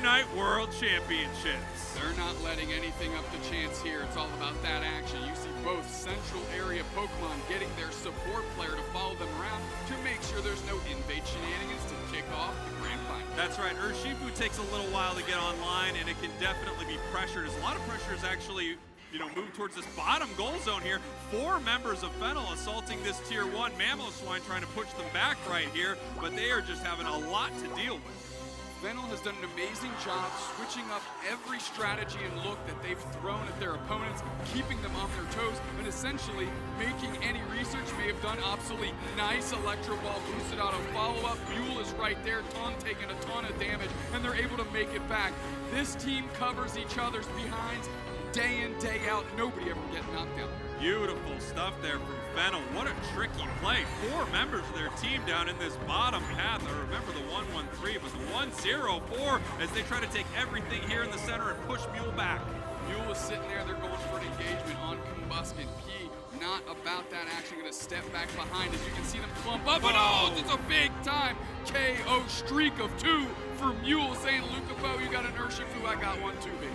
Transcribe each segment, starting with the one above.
Unite World Championships. They're not letting anything up to chance here. It's all about that action. You see both central area Pokemon getting their support player to follow them around to make sure there's no invade shenanigans to kick off the grand final. That's right. Urshifu takes a little while to get online, and it can definitely be pressured. As a lot of pressure is actually, move towards this bottom goal zone here. 4 members of FENNEL assaulting this Tier 1 Mamoswine, trying to push them back right here, but they are just having a lot to deal with. FENNEL has done an amazing job switching up every strategy and look that they've thrown at their opponents, keeping them on their toes, and essentially making any research we have done obsolete. Nice Electro Ball boosted auto follow-up. Mule is right there, Ton taking a ton of damage, and they're able to make it back. This team covers each other's behinds day in, day out. Nobody ever get knocked out. Beautiful stuff there from FENNEL. What a tricky play. 4 members of their team down in this bottom path. I remember the 1-1-3, but the 1-0-4 as they try to take everything here in the center and push Mule back. Mule is sitting there. They're going for an engagement on Combuskin. P not about that action. Going to step back behind as you can see them clump up. But oh, it's a big time KO streak of 2 for Mule, saying, Lucapo, you got an Urshifu. I got one too big.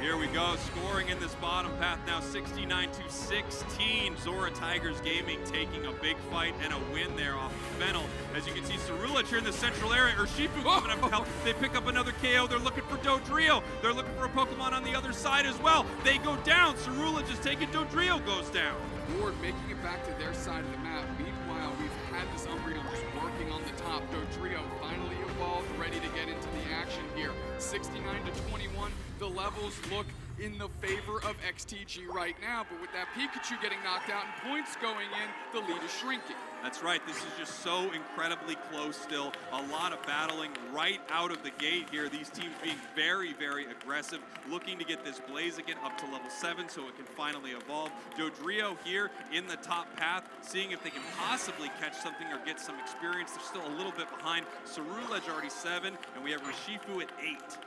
Here we go, scoring in this bottom path now, 69-16. XORATIGERSGAMING taking a big fight and a win there off of FENNEL. As you can see, Ceruledge here in the central area. Urshifu coming up to help. They pick up another KO. They're looking for Dodrio. They're looking for a Pokemon on the other side as well. They go down. Ceruledge is taking Dodrio, goes down. Ward making it back to their side of the map. Meanwhile, we've had this Umbreon just working on the top. Dodrio finally evolved, ready to get into the action here. 69-21. The levels look in the favor of XTG right now, but with that Pikachu getting knocked out and points going in, the lead is shrinking. That's right, this is just so incredibly close still. A lot of battling right out of the gate here. These teams being very, very aggressive, looking to get this Blaziken up to level 7 so it can finally evolve. Dodrio here in the top path, seeing if they can possibly catch something or get some experience. They're still a little bit behind. Ceruledge already 7, and we have Urshifu at 8.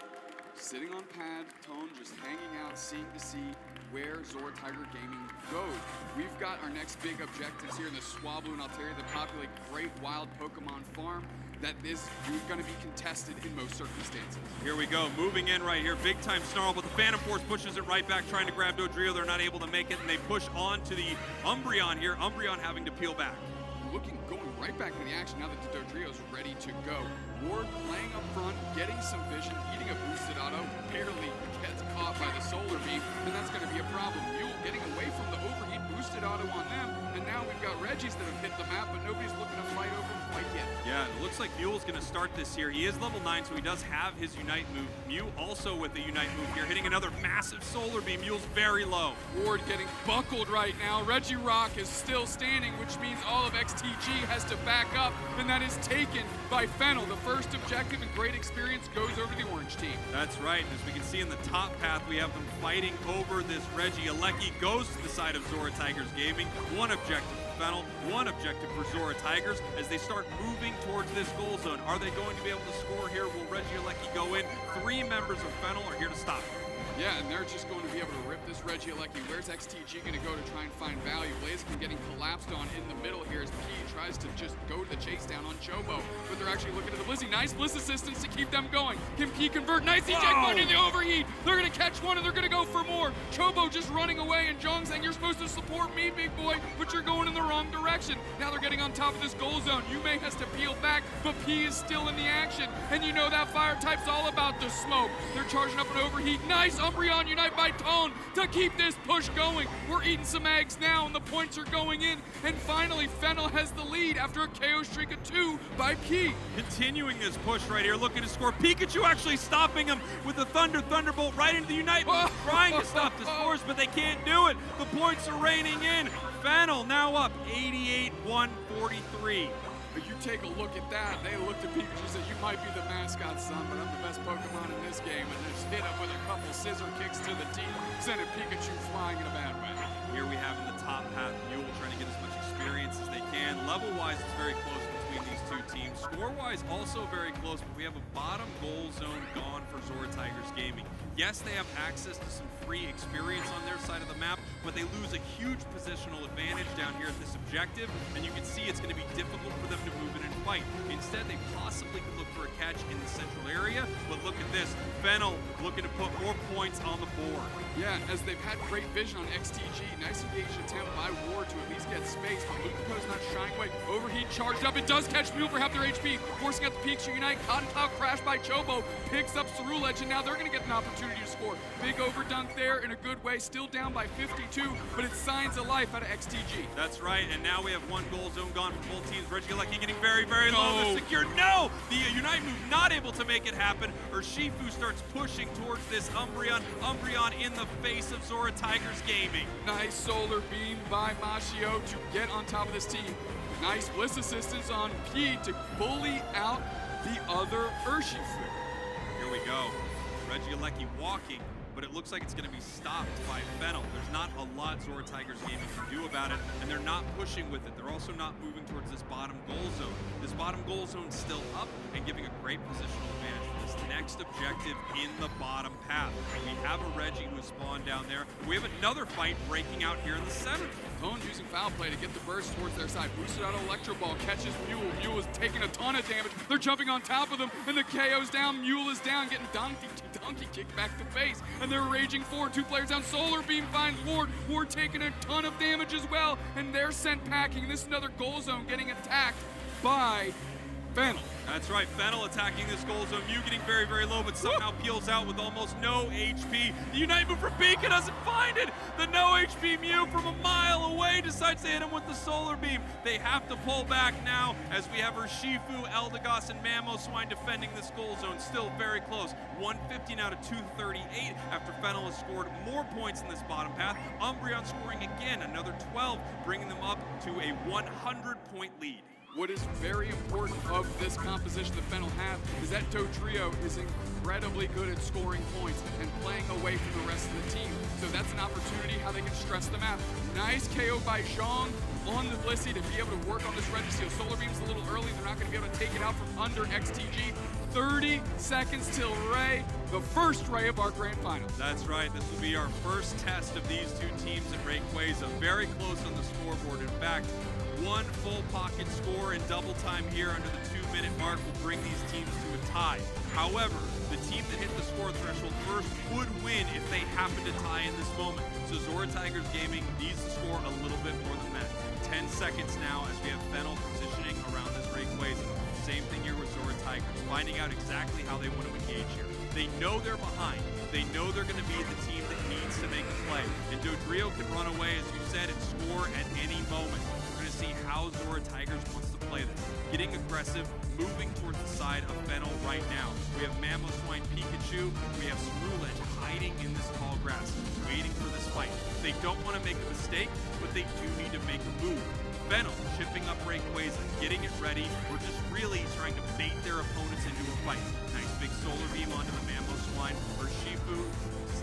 Sitting on pad, Tone just hanging out, seeing to see where XORATIGERSGAMING goes. We've got our next big objectives here in the Swablu and Altaria that populate great wild Pokemon farm that is going to be contested in most circumstances. Here we go, moving in right here, big time Snarl, but the Phantom Force pushes it right back, trying to grab Dodrio. They're not able to make it, and they push on to the Umbreon here. Umbreon having to peel back. Going right back into the action now that the Dodrio's ready to go. Ward playing up front, getting some vision, eating a boosted auto, barely gets caught by the solar beam, and that's going to be a problem. Mule getting away from the overheat boosted auto on them, and now we've got Regis that have hit the map, but nobody's looking to fight over him quite yet. Yeah, it looks like Mule's going to start this here. He is level 9, so he does have his Unite move. Mew also with the Unite move here, hitting another massive solar beam. Mule's very low. Ward getting buckled right now. Regirock is still standing, which means all of XTG has to back up, and that is taken by FENNEL. The first objective and great experience goes over the orange team. That's right. As we can see in the top path, we have them fighting over this Reggie. Alecki goes to the side of XORATIGERSGAMING. One objective for FENNEL, one objective for XORATIGERS as they start moving towards this goal zone. Are they going to be able to score here? Will Reggie Alecki go in? 3 members of FENNEL are here to stop him. Yeah, and they're just going to be able to rip this Reggie Alecki. Where's XTG going to go to try and find value? Blaziken getting collapsed on in the middle here as P tries to just go to the chase down on Chobo, but they're actually looking at the Blizzy. Nice Blizz assistance to keep them going. Can P convert? Nice eject into the overheat. They're going to catch one and they're going to go for more. Chobo just running away and Jong saying, you're supposed to support me, big boy, but you're going in the wrong direction. Now they're getting on top of this goal zone. Yume has to peel back, but P is still in the action. And you know that fire type's all about the smoke. They're charging up an overheat. Nice Umbreon Unite by Tone to keep this push going. We're eating some eggs now and the points are going in. And finally, FENNEL has the lead after a KO streak of 2 by P. Continuing this push right here, looking to score. Pikachu actually stopping him with a Thunderbolt right into the Unite move, trying to stop the scores, but they can't do it. The points are raining in. FENNEL now up 88-143. You take a look at that, they looked at Pikachu and said, you might be the mascot, son, but I'm the best Pokemon in this game, and just hit him with a couple scissor kicks to the teeth, sending Pikachu flying in a bad way. Here we have in the top path, Mule trying to get as much experience as they can. Level-wise, it's very close between these two teams. Score-wise, also very close, but we have a bottom goal zone gone for XORATIGERS Gaming. Yes, they have access to some free experience on their side of the map, but they lose a huge positional advantage down here at this objective, and you can see it's going to be difficult for them to move in and fight. Instead, they possibly could look for a catch in the central area, but look at this. FENNEL looking to put more points on the board. Yeah, as they've had great vision on XTG. Nice engaged attempt by Ward to at least get space, but Luca's not shying away. Overheat charged up. It does catch Mule for half their HP, forcing out the peaks to Unite. Cotton Cloud crash by Chobo, picks up Ceruledge, and now they're going to get an opportunity to score. Big overdunk there in a good way, still down by 52, but it's signs of life out of XTG. That's right, and now we have one goal zone gone from both teams. Regieleki getting very, very low. They're secured. No! The Unite move not able to make it happen. Urshifu starts pushing towards this Umbreon. Umbreon in the face of XORATIGERS Gaming. Nice solar beam by Mashio to get on top of this team. Nice Bliss assistance on P to bully out the other Urshifu. Here we go. Regieleki walking, but it looks like it's going to be stopped by FENNEL. There's not a lot XORATIGERS Gaming can do about it, and they're not pushing with it. They're also not moving towards this bottom goal zone. This bottom goal zone's still up and giving a great positional advantage for this next objective in the bottom path. We have a Reggie who spawned down there. We have another fight breaking out here in the 7th. Pwn using foul play to get the burst towards their side. Boosted out Electro Ball, catches Mule. Mule is taking a ton of damage. They're jumping on top of them, and the KO's down. Mule is down, getting donkey kicked back to face. And they're raging forward. 2 players down. Solar Beam finds Ward. Ward taking a ton of damage as well, and they're sent packing. This is another goal zone getting attacked by FENNEL. That's right, FENNEL attacking this goal zone. Mew getting very, very low, but somehow peels out with almost no HP. The Unite move for Pika doesn't find it. The no HP Mew from a mile away decides to hit him with the solar beam. They have to pull back now as we have Urshifu, Eldegoss, and Mamoswine defending this goal zone. Still very close. 115 out of 238 after FENNEL has scored more points in this bottom path. Umbreon scoring again, another 12, bringing them up to a 100-point lead. What is very important of this composition that FENNEL have is that Dodrio is incredibly good at scoring points and playing away from the rest of the team. So that's an opportunity how they can stress the map. Nice KO by Zhong on the Blissey to be able to work on this Registeel. Solar Beam's a little early. They're not going to be able to take it out from under XTG. 30 seconds till Ray, the first Ray of our grand finals. That's right. This will be our first test of these two teams in Rayquaza. Very close on the scoreboard. In fact, one full pocket score in double time here under the 2-minute mark will bring these teams to a tie. However, the team that hit the score threshold first would win if they happen to tie in this moment. So XORATIGERS Gaming needs to score a little bit more than that. 10 seconds now as we have FENNEL positioning around this Rayquaza. Same thing here with XORATIGERS, finding out exactly how they want to engage here. They know they're behind. They know they're going to be the team that needs to make a play. And Dodrio can run away, as you said, and score at any moment. See how XORATIGERS wants to play this. Getting aggressive, moving towards the side of FENNEL right now. We have Mamoswine Pikachu. We have Ceruledge hiding in this tall grass, waiting for this fight. They don't want to make a mistake, but they do need to make a move. FENNEL chipping up Rayquaza, getting it ready. We're just really trying to bait their opponents into a fight. Nice big solar beam onto the Mamoswine. Urshifu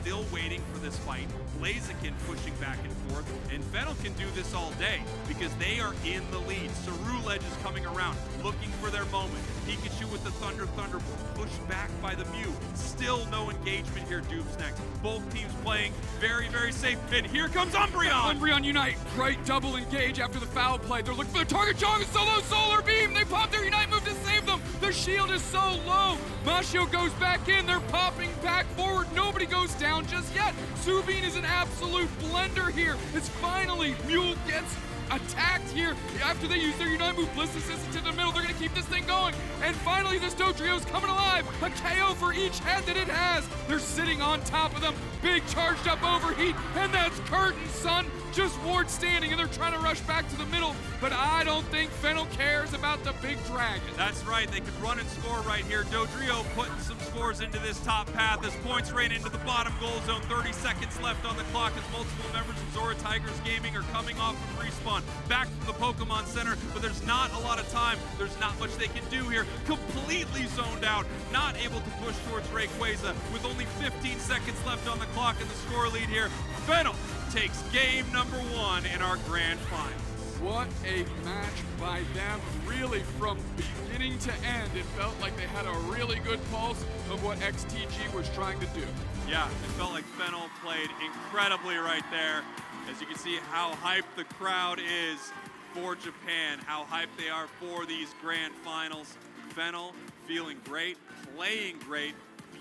still waiting for this fight. Blaziken pushing back and forth, and FENNEL can do this all day because they are in the lead. Ceruledge is coming around, looking for their moment. Pikachu with the Thunderbolt, pushed back by the Mew. Still no engagement here, Dupes next. Both teams playing very, very safe, and here comes Umbreon! Umbreon Unite, great double engage after the foul play. They're looking for the target. Zhong is solo solar beam. They pop their Unite move to save them. The shield is so low. Mashio goes back in. They're popping back forward. Nobody goes down just yet. Subin is an absolute blender here. It's finally Mule gets attacked here after they use their Unite move. Bliss assistant to the middle. They're going to keep this thing going. And finally, this Dodrio's coming alive. A KO for each head that it has. They're sitting on top of them. Big charged up overheat. And that's curtain, son. Just Ward standing, and they're trying to rush back to the middle, but I don't think FENNEL cares about the big dragon. That's right, they could run and score right here. Dodrio putting some scores into this top path as points rain into the bottom goal zone. 30 seconds left on the clock as multiple members of XORATIGERS Gaming are coming off from respawn. Back from the Pokémon Center, but there's not a lot of time. There's not much they can do here. Completely zoned out, not able to push towards Rayquaza with only 15 seconds left on the clock in the score lead here. FENNEL takes game number 1 in our grand finals. What a match by them. Really, from beginning to end, it felt like they had a really good pulse of what XTG was trying to do. Yeah, it felt like FENNEL played incredibly right there. As you can see how hyped the crowd is for Japan, how hyped they are for these grand finals. FENNEL feeling great, playing great.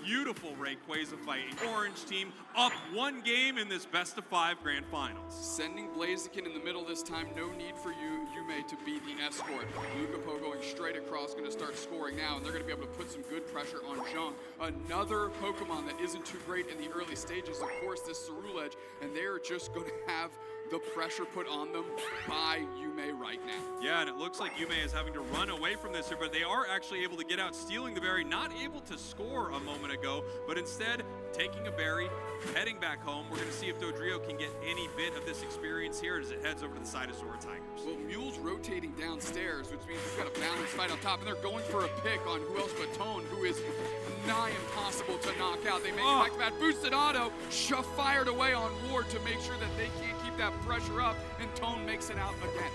Beautiful Rayquaza fighting. Orange team up 1 game in this best-of-5 grand finals. Sending Blaziken in the middle this time. No need for Yume to be the escort. Lucapo going straight across, going to start scoring now, and they're going to be able to put some good pressure on Zhang. Another Pokemon that isn't too great in the early stages, of course, this Ceruledge, and they're just going to have the pressure put on them by Yume right now. Yeah, and it looks like Yume is having to run away from this here, but they are actually able to get out, stealing the berry, not able to score a moment ago, but instead taking a berry, heading back home. We're going to see if Dodrio can get any bit of this experience here as it heads over to the side of ZORATIGERS. Well, Mule's rotating downstairs, which means he's got a balanced fight on top, and they're going for a pick on who else but Tone, who is nigh impossible to knock out. They make it back to that boosted auto, fired away on Ward to make sure that they can't keep that pressure up, and Tone makes it out again.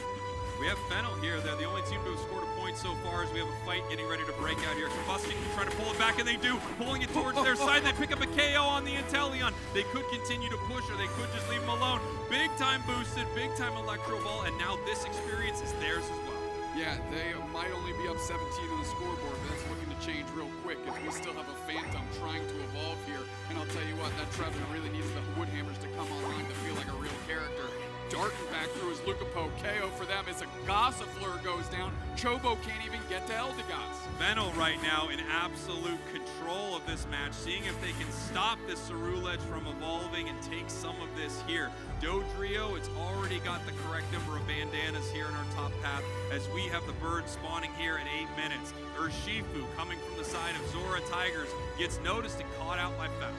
We have FENNEL here. They're the only team to have scored a point so far as we have a fight getting ready to break out here. Combusting trying to pull it back, and they do. Pulling it towards their side. They pick up a KO on the Inteleon. They could continue to push, or they could just leave him alone. Big time boosted, big time Electro Ball, and now this experience is theirs as well. Yeah, they might only be up 17 on the scoreboard, but that's looking to change real quick as we still have a Phantom trying to evolve here. And I'll tell you what, that Trevor really needs the Woodhammers to come online to feel like a real character. Darting back through his Lucapo. KO for them as a Gossifleur goes down. Chobo can't even get to Eldegoss. FENNEL right now in absolute control of this match, seeing if they can stop this Ceruledge from evolving and take some of this here. Dodrio, it's already got the correct number of bandanas here in our top path as we have the bird spawning here at 8 minutes. Urshifu coming from the side of ZORATIGERS gets noticed and caught out by FENNEL.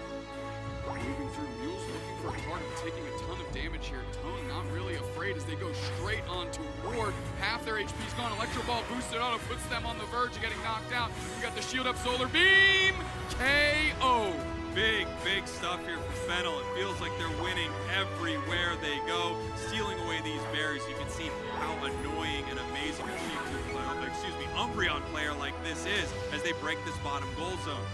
Moving through, Mule's looking for a target, taking a ton of damage here. Tone not really afraid as they go straight onto Ward. Half their HP's gone. Electro Ball boosted auto puts them on the verge of getting knocked out. We got the shield up, Solar Beam, KO. Big stuff here for FENNEL. It feels like they're winning everywhere they go, stealing away these berries. You can see how annoying and amazing a Umbreon player like this is as they break this bottom goal zone.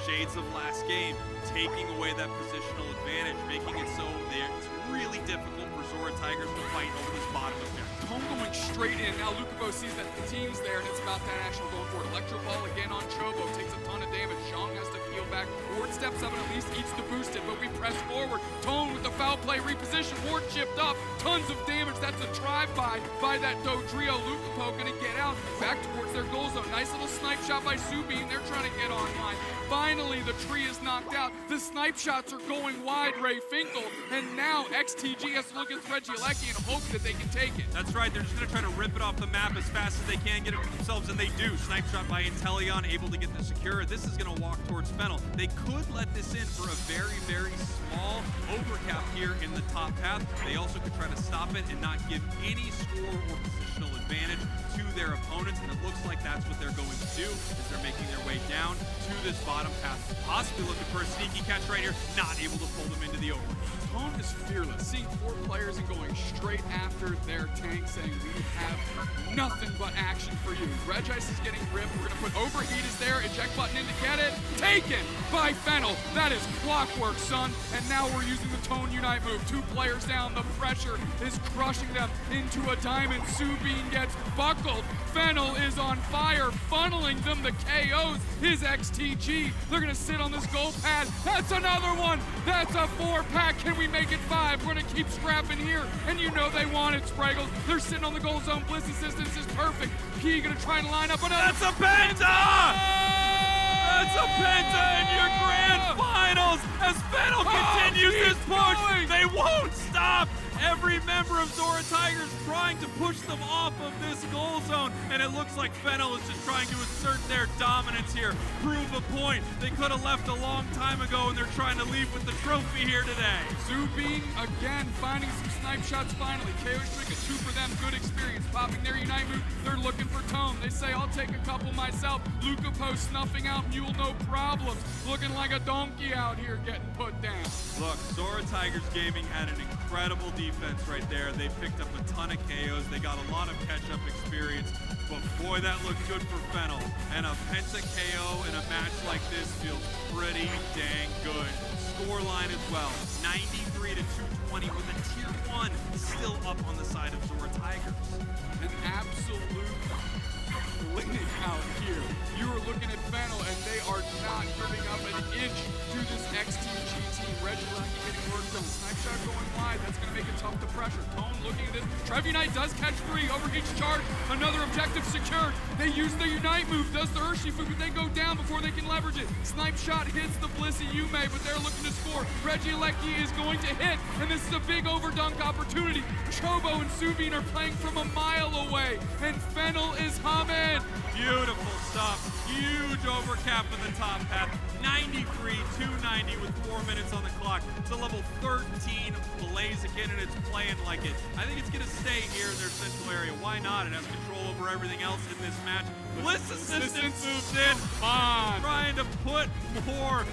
Shades of last game, taking away that positional advantage, making it so that it's really difficult for ZORATIGERS to fight over this bottom objective. Tone going straight in. Now Lucapo sees that the team's there, and it's about that action going for it. Electro Ball again on Chobo, takes a ton of damage. Zhang has to peel back. Ward steps up and at least eats the boosted, but we press forward. Tone with the foul play reposition. Ward chipped up. Tons of damage. That's a drive-by by that Dodrio. Lucapo gonna get out back towards their goal zone. Nice little snipe shot by Subin. They're trying to get online. Finally, the tree is knocked out. The snipe shots are going wide, Ray Finkel, and now XTG has to look at Regieleki and hope that they can take it. That's right, they're just going to try to rip it off the map as fast as they can, get it for themselves, and they do. Snipe shot by Inteleon, able to get the secure. This is going to walk towards FENNEL. They could let this in for a very small overcap here in the top path. They also could try to stop it and not give any score or positional advantage to their opponents, and it looks like that's what they're going to do as they're making their way down to this bottom path, possibly looking for a sneaky catch right here, not able to pull them into the overheat. Tone is fearless, seeing 4 players and going straight after their tank, saying we have nothing but action for you. Regice is getting ripped. We're going to put overheat is there, eject button in to get it. Taken by FENNEL. That is clockwork, son. And now we're using the Tone Unite move. 2 players down. The pressure is crushing them into a diamond. Subin gets buckled. FENNEL is on fire, funneling them the KOs. His XTG. They're going to sit on this goal pad. That's another one. That's a 4-pack. Can we make it 5? We're going to keep scrapping here. And you know they want it, Spraggles. They're sitting on the goal zone. Bliss assistance is perfect. P going to try and line up another. That's a penta! That's a penta in your grand finals as FENNEL continues this push. They won't stop. Every member of ZORATIGERS trying to push them off of this goal zone, and it looks like FENNEL is just trying to assert their dominance here, prove a point. They could have left a long time ago, and they're trying to leave with the trophy here today. Subin again finding some snipe shots finally. KO streak a 2 for them, good experience. Popping their Unite move, they're looking for Tone. They say, I'll take a couple myself. Lucapo snuffing out Mule, no problems. Looking like a donkey out here getting put down. Look, ZORATIGERS Gaming had an incredible defense defense right there. They picked up a ton of KOs. They got a lot of catch-up experience. But boy, that looked good for FENNEL. And a Penta KO in a match like this feels pretty dang good. Scoreline as well, 93 to 220 with a tier 1 still up on the side of XORATIGERS. An absolute winning out here. You are looking at FENNEL and they are not giving up an inch to this XTG team. Regieleki getting work done. Snipe shot going wide. That's going to make it tough to pressure. Tone looking at this. Trev-Unite does catch 3. Overheats charge. Another objective secured. They use the Unite move. Does the Urshifu, but they go down before they can leverage it. Snipe shot hits the Blissey Yume, but they're looking to score. Regieleki is going to hit, and this is a big overdunk opportunity. Chobo and Suvine are playing from a mile away, and FENNEL is humming. Beautiful stuff. Huge overcap in the top half. 93, 290 with 4 minutes on the clock. It's a level 13 Blaziken, and it's playing like it. I think it's going to stay here in their central area. Why not? It has control over everything else in this match. Bliss Assistance moves in. Trying to put more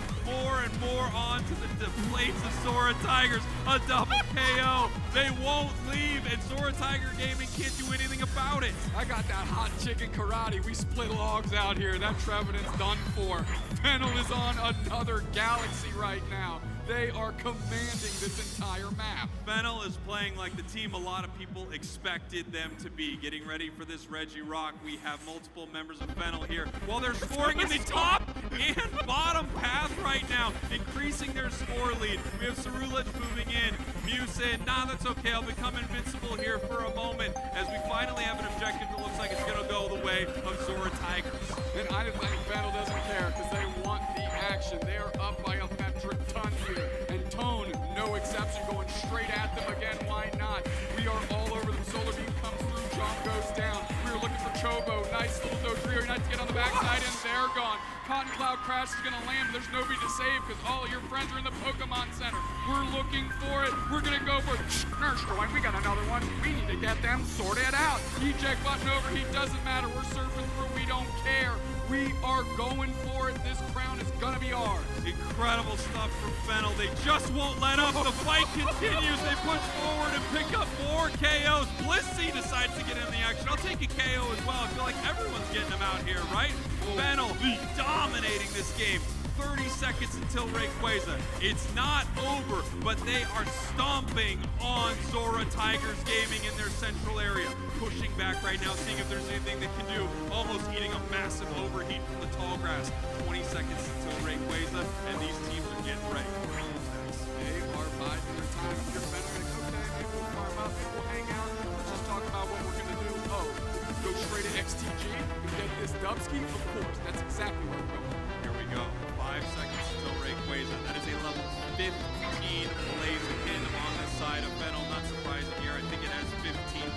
and more onto the plates of XORATIGERS. A double KO. They won't leave, and XORATIGER Gaming can't do anything about it. I got that hot chicken karate. We split logs out here. That Trevenant's done for. FENNEL is on another galaxy right now. They are commanding this entire map. FENNEL is playing like the team a lot of people expected them to be. Getting ready for this Regirock. We have multiple members of FENNEL here. While they're scoring in the top and bottom path right now, increasing their score lead. We have Cerulege moving in. Musin, nah, that's okay. I'll become invincible here for a moment as we finally have an objective that looks like it's going to go the way of XORATIGERS. And I think FENNEL doesn't care because they want the action. They are up by a metric ton here. And Tone, no exception, going straight at them again. Why not? We are all over them. Solar Beam comes through. John goes down. We are looking for Chobo. Nice little throw. Trio Unites to get on the backside, and they're gone. Cotton Cloud Crash is going to land. There's nobody to save because all of your friends are in the Pokemon Center. We're looking for it. We're going to go for it. Nurse Joy, we got another one. We need to get them sorted out. Eject button overheat doesn't matter. We're surfing through. We don't care. We are going for it. This crown is going to be ours. Incredible stuff from FENNEL. They just won't let up. The fight continues. They push forward and pick up more KOs. Blissey decides to get in the action. I'll take a KO as well. I feel like everyone's getting them out here, right? FENNEL dominating this game. 30 seconds until Rayquaza. It's not over, but they are stomping on XORATIGERS Gaming in their central area. Pushing back right now, seeing if there's anything they can do. Almost eating a massive overheat from the tall grass. 20 seconds until Rayquaza, and these teams are getting ready. They are biding their time. If you're FENNEL, like, okay, maybe we'll farm up, maybe we'll hang out. Let's just talk about what we're going to do. Oh, go straight to XTG and get this Dubsky? Of course, that's exactly where we're going. Here we go. 5 seconds until Rayquaza. That is a level 15 Blaziken on this side of FENNEL. Not surprising here. I think it has 15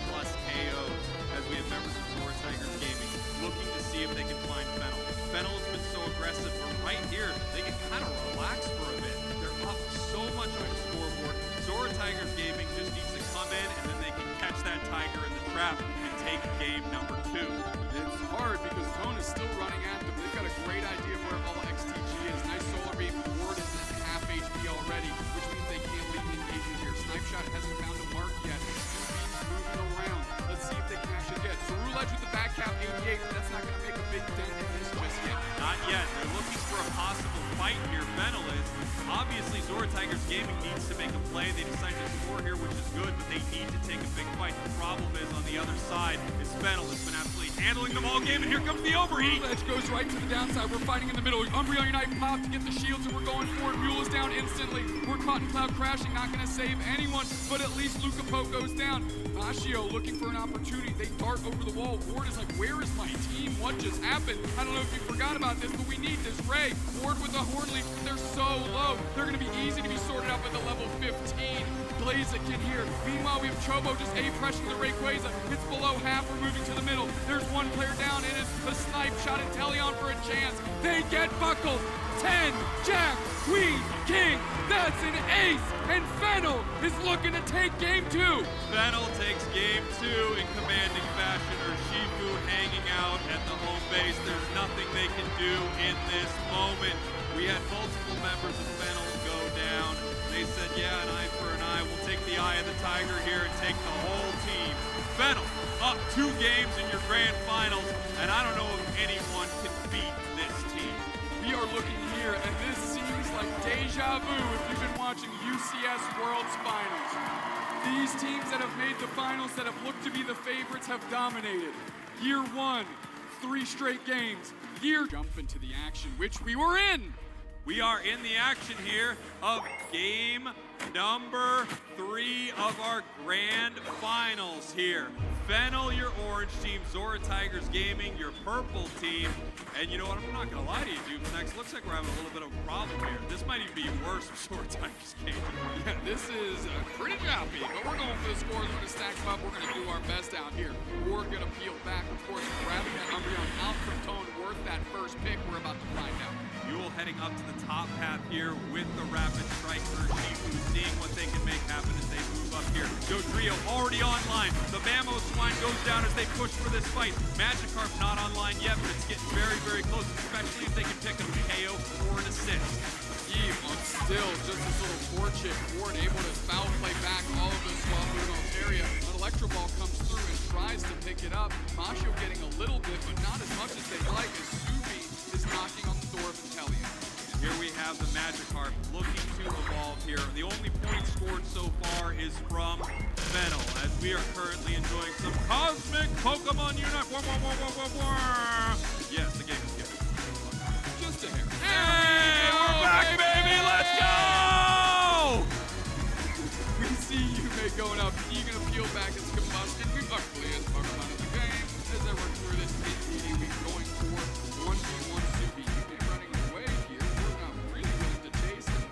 plus KOs as we have members of XORATIGERS Gaming looking to see if they can find FENNEL. FENNEL has been so aggressive, but right here they can kind of relax for a bit. They're up so much on the scoreboard. XORATIGERS Gaming just needs to come in and then they can catch that tiger in the trap and take game number 2. It's hard because Tone is still running at them. They've got a great idea of where all XTG is. Nice Solar Beam. Ward is at half HP already, which means they can't leave engaging here. Snipe Shot hasn't found a mark yet. Beam's moving around. Let's see if they can actually get. Cerulege with the back cap 88. That's not going to make a big dent in this just yet. Not yet. They're looking for a possible fight here. FENNEL is. Obviously, XORATIGERS Gaming needs to make a play. They decided to score here, which is good, but they need to take a big fight. The problem is on the other side is FENNEL has been absolutely handling them all game, and here comes the overheat. Edge goes right to the downside. We're fighting in the middle. Umbreon Unite pop to get the shields, and we're going for it. Mule is down instantly. We're Cotton Cloud crashing, not going to save anyone, but at least Lucapo goes down. Ashio looking for an opportunity. They dart over the wall. Ward is like, where is my team? What just happened? I don't know if you forgot about this, but we need this. Ray, Ward with the Horn Leaf. They're so low. They're going to be easy to be sorted out at the level 15. Blaziken here. Meanwhile, we have Chobo just A-pressing the Rayquaza. It's below half. We're moving to the middle. There's one player down. It is the Snipe Shot and Teleon for a chance. They get buckled. 10, Jack, Queen, King. That's an ace. And FENNEL is looking to take game 2. FENNEL takes game 2 in commanding fashion. Urshifu hanging out at the home base. There's nothing they can do in this moment. We had multiple members of FENNEL go down. They said, yeah, an eye for an eye. We'll take the eye of the Tiger here and take the whole team. FENNEL up 2 games in your grand finals, and I don't know if anyone can beat this team. We are looking here, and this seems like deja vu if you've been watching UCS World's Finals. These teams that have made the finals, that have looked to be the favorites, have dominated. Year 1, 3 straight games. Jump into the action, which we were in. We are in the action here of game number 3 of our grand finals here. FENNEL, your orange team, XORATIGERS Gaming, your purple team. And you know what, I'm not gonna lie to you, Dupes. Next, looks like we're having a little bit of a problem here. This might even be worse for XORATIGERS Gaming. Yeah, this is pretty choppy, but we're going for the scores. We're gonna stack them up. We're gonna do our best out here. We're gonna peel back, of course, grabbing that Umbreon out from Tone, worth that first pick. We're about to find out. Yule heading up to the top path here with the Rapid Strike for Shifu, seeing what they can make happen as they move up here. Dodrio already online. The Mammo Swine goes down as they push for this fight. Magikarp not online yet, but it's getting very, very close, especially if they can pick up a KO or an assist. Eve on still, just this little fortune. Ward able to foul play back all of this while moving on area. An Electro Ball comes through and tries to pick it up. Masho getting a little bit, but not as much as they'd like, as Subi is knocking on the door of Intellion. Here we have the Magikarp looking to evolve here. The only point scored so far is from FENNEL, as we are currently enjoying some Cosmic Pokémon Unite. Yes, the game is good. Just a hair. Hey, we're back, baby! Let's go! We see Yume going up. He gonna peel back his combustion. We ugly as Pokemon in the game. As they work through this mid-meeting, we're going for 1v1 Subi. Yume running away here. We're not really willing to chase, and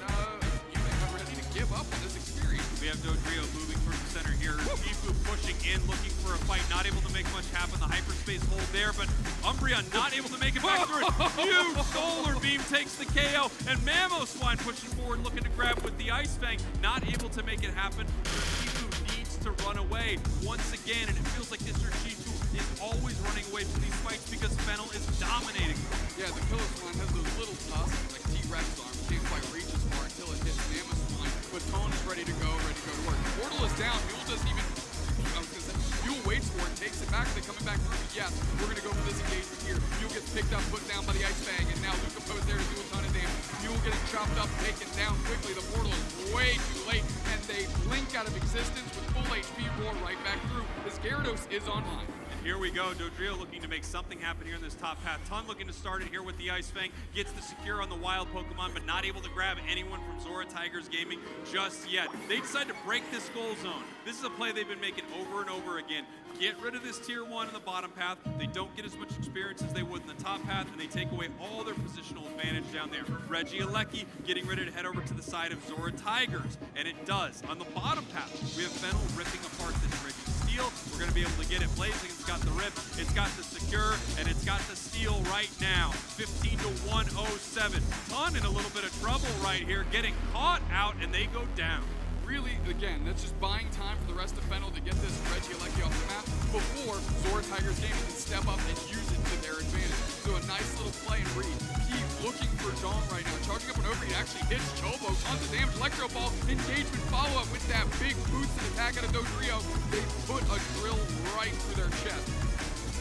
Yume not ready to give up on this experience. We have Dodrio moving from the center here. Shifu pushing in, looking for a fight. Not able to make much happen. The hyperspace hold there, but Umbreon not able to make it back through it. Huge solar beam takes the KO, and Mammo Swine pushing forward, looking to grab with the Ice Fang. Not able to make it happen. Shifu needs to run away once again, and it feels like this Shifu is always running away from these fights because FENNEL is dominating. Yeah, the Killer Swine has those little tusks, like T-Rex arms. Can't quite reach as far until it hits Mammo Swine, but Tone is ready to go to work. Portal is down. Mule doesn't even... Mule waits for it, takes it back. They're coming back through. Yes, we're going to go for this engagement here. Mule gets picked up, put down by the Ice Fang, and now Luca Poe's there to do a ton of damage. Mule getting chopped up, taken down quickly. The portal is way too late, and they blink out of existence with full HP roar right back through. This Gyarados is online. Here we go, Dodrio looking to make something happen here in this top path. Ton looking to start it here with the Ice Fang. Gets the secure on the wild Pokemon, but not able to grab anyone from XORATIGERS Gaming just yet. They decide to break this goal zone. This is a play they've been making over and over again. Get rid of this tier 1 in the bottom path. They don't get as much experience as they would in the top path, and they take away all their positional advantage down there. Regieleki getting ready to head over to the side of XORATIGERS, and it does. On the bottom path, we have FENNEL ripping apart this Registeel. We're going to be able to get it blazing. It's got the rip, it's got the secure, and it's got the steal right now. 15 to 107. Ton in a little bit of trouble right here, getting caught out, and they go down. Really, again, that's just buying time for the rest of FENNEL to get this Regieleki off the map before XORATIGERS Gaming can step up and use it to their advantage. So a nice little play and read. He's looking for Dawn right now, charging up and over. He actually hits Chobo, tons of damage. Electro Ball, engagement follow-up with that big boosted attack out of Dodrio. They put a drill right through their chest.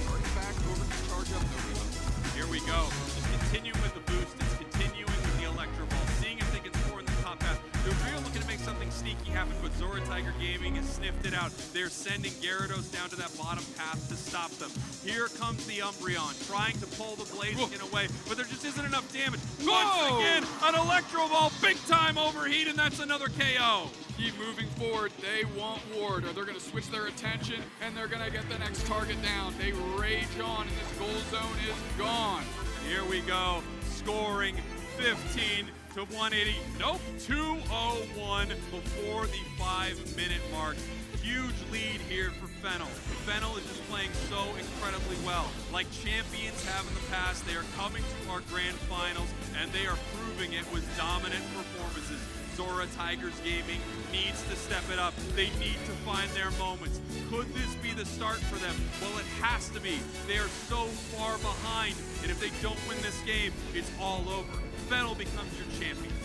Starting back over to charge up Dodrio. Here we go. Just continuing with the boost. It's continuing with the Electro Ball. Seeing if they can score in the top path. Dodrio looking to make something sneaky happen, but XORATIGER Gaming has sniffed it out. They're sending Gyarados down to that bottom path to stop them. Here comes the Umbreon, trying to pull the Blaziken away, but there just isn't enough damage. Once again, an Electro Ball, big time overheat, and that's another KO. Keep moving forward. They want Ward, or they're going to switch their attention, and they're going to get the next target down. They rage on, and this goal zone is gone. Here we go, scoring 15 to 180. Nope, 201 before the 5-minute mark. Huge lead here for FENNEL. FENNEL is just playing so incredibly well. Like champions have in the past, they are coming to our grand finals, and they are proving it with dominant performances. XORATIGERS Gaming needs to step it up. They need to find their moments. Could this be the start for them? Well, it has to be. They are so far behind, and if they don't win this game, it's all over. FENNEL becomes your champions.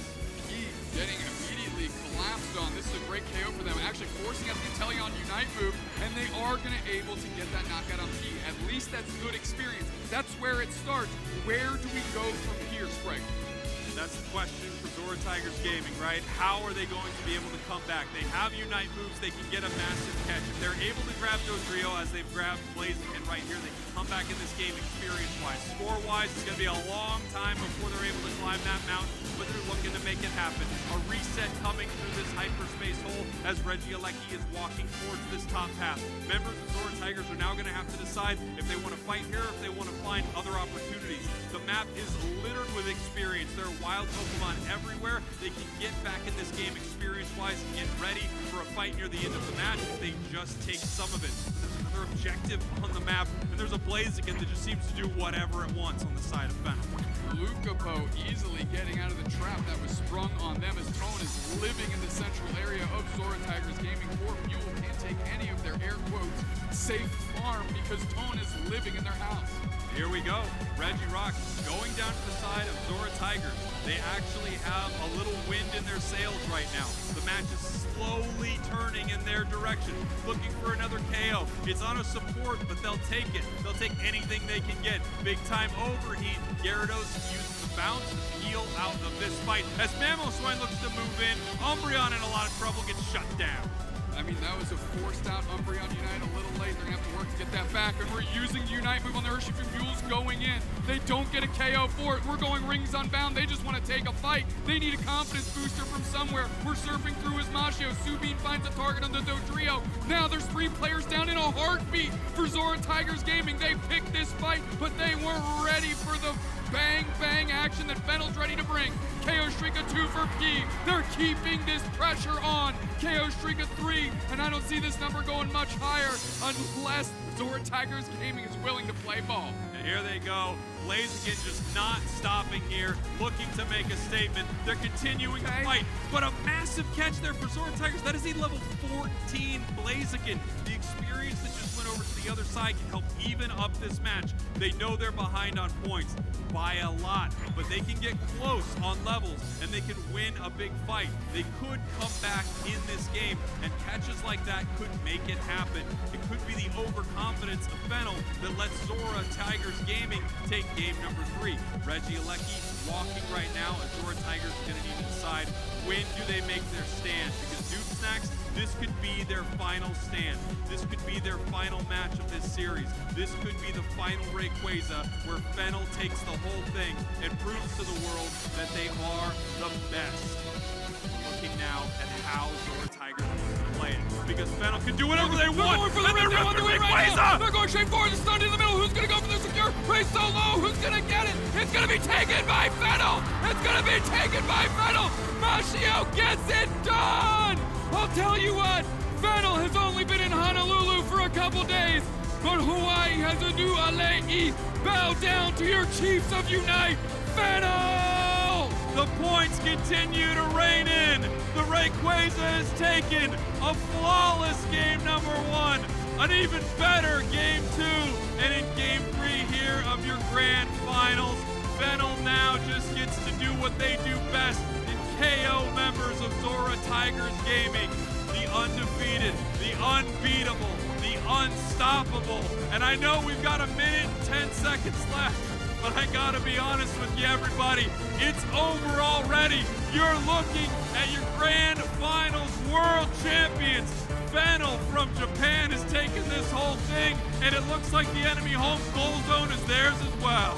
He's getting immediately collapsed on. This is a great KO for them. Actually, forcing out the Inteleon Unite move, and they are going to able to get that knockout on P. At least that's good experience. That's where it starts. Where do we go from here, Sprague? That's the question for Zora Tigers Gaming, right? How are they going to be able to come back? They have Unite moves, they can get a massive catch. If they're able to grab Dodrio as they've grabbed Blaziken right here, they can come back in this game experience-wise. Score-wise, it's going to be a long time before they're able to climb that mountain, but they're looking to make it happen. A reset coming through this hyperspace hole as Regieleki is walking towards this top path. Members of Zora Tigers are now going to have to decide if they want to fight here or if they want to find other opportunities. The map is littered with experience. There are wild Pokemon everywhere. They can get back in this game experience-wise and get ready for a fight near the end of the match if they just take some of it. There's another objective on the map, and there's a Blaziken that just seems to do whatever it wants on the side of FENNEL. Lucapo easily getting out of the trap that was sprung on them as Tone is living in the central area of Zora Tigers Gaming. Poor Mule can't take any of their air quotes safe farm because Tone is living in their house. Here we go. Regirock going down to the side of Zora Tigers. They actually have a little wind in their sails right now. The match is slowly turning in their direction, looking for another KO. It's on a support, but they'll take it. They'll take anything they can get. Big time overheat. Gyarados uses the bounce to heal out of this fight. As Mamoswine looks to move in, Umbreon in a lot of trouble, gets shut down. I mean, that was a forced out Umbreon Unite a little late. They're going to have to work to get that back. And we're using the Unite move on the Urshifu Mules going in. They don't get a KO for it. We're going rings unbound. They just want to take a fight. They need a confidence booster from somewhere. We're surfing through his Machio. Subin finds a target on the Dodrio. Now there's 3 players down in a heartbeat for Zora Tigers Gaming. They picked this fight, but they weren't ready for the bang action that FENNEL's ready to bring. KO Streak a 2 for P. They're keeping this pressure on. KO Streak a 3, and I don't see this number going much higher unless Zora Tigers Gaming is willing to play ball. And here they go. Blaziken just not stopping here, looking to make a statement. They're continuing to fight, but a massive catch there for Zora Tigers. That is a level 14 Blaziken. The experience that just went over to the other side can help even up this match. They know they're behind on points by a lot, but they can get close on levels and they can win a big fight. They could come back in this game, and catches like that could make it happen. It could be the overconfidence of FENNEL that lets Zora Tigers Gaming take game number 3. Regieleki walking right now, as Zora Tigers are going to need to decide when do they make their stand, because Dude Snacks, this could be their final stand. This could be their final match of this series. This could be the final Rayquaza where FENNEL takes the whole thing and proves to the world that they are the best. Looking now at how Zora Tigers wants to play it, because FENNEL can do whatever they want. They're going for the ring. They want the win right now. They're going straight forward. The stun in the middle. Who's going to go for the secure? Race so low. Who's going to get it? It's going to be taken by FENNEL. It's going to be taken by FENNEL. Machio gets it done. I'll tell you what, FENNEL has only been in Honolulu for a couple days, but Hawaii has a new alei. Bow down to your Chiefs of Unite, FENNEL! The points continue to rain in. The Rayquaza is taken. A flawless game number 1. An even better game 2. And in game 3 here of your grand finals, FENNEL now just gets to do what they do best and KO members of Zora Tigers Gaming. The undefeated, the unbeatable, the unstoppable. And I know we've got a minute and 10 seconds left, but I gotta be honest with you, everybody. It's over already. You're looking at your grand finals world champions. FENNEL from Japan has taken this whole thing, and it looks like the enemy home goal zone is theirs as well.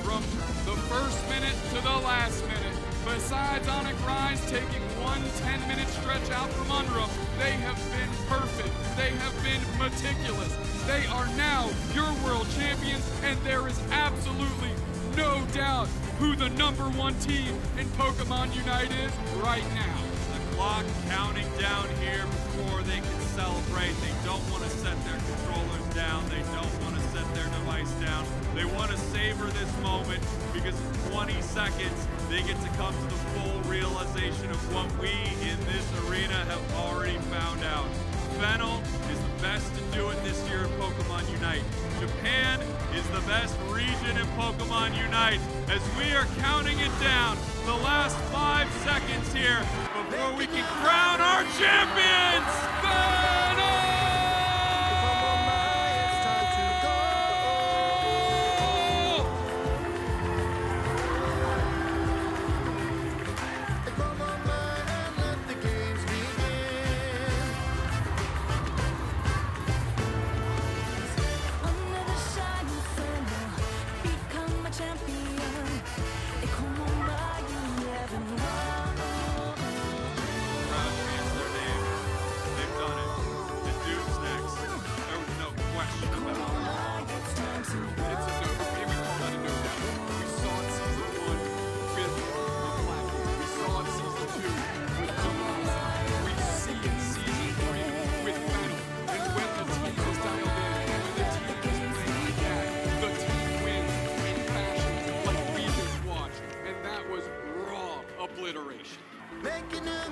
From the first minute to the last minute, besides ONIC Rise taking one 10-minute stretch out from Unruh, they have been perfect. They have been meticulous. They are now your world champions, and there is absolutely no doubt who the #1 team in Pokémon Unite is right now. The clock counting down here before they can celebrate. They don't want to set their controllers down. They don't want to set their device down. They want to savor this moment, because in 20 seconds they get to come to the full realization of what we in this arena have already found out. FENNEL is the best to do it this year in Pokémon Unite. Japan is the best region in Pokémon Unite, as we are counting it down. The last 5 seconds here before we can crown our champions! waking up.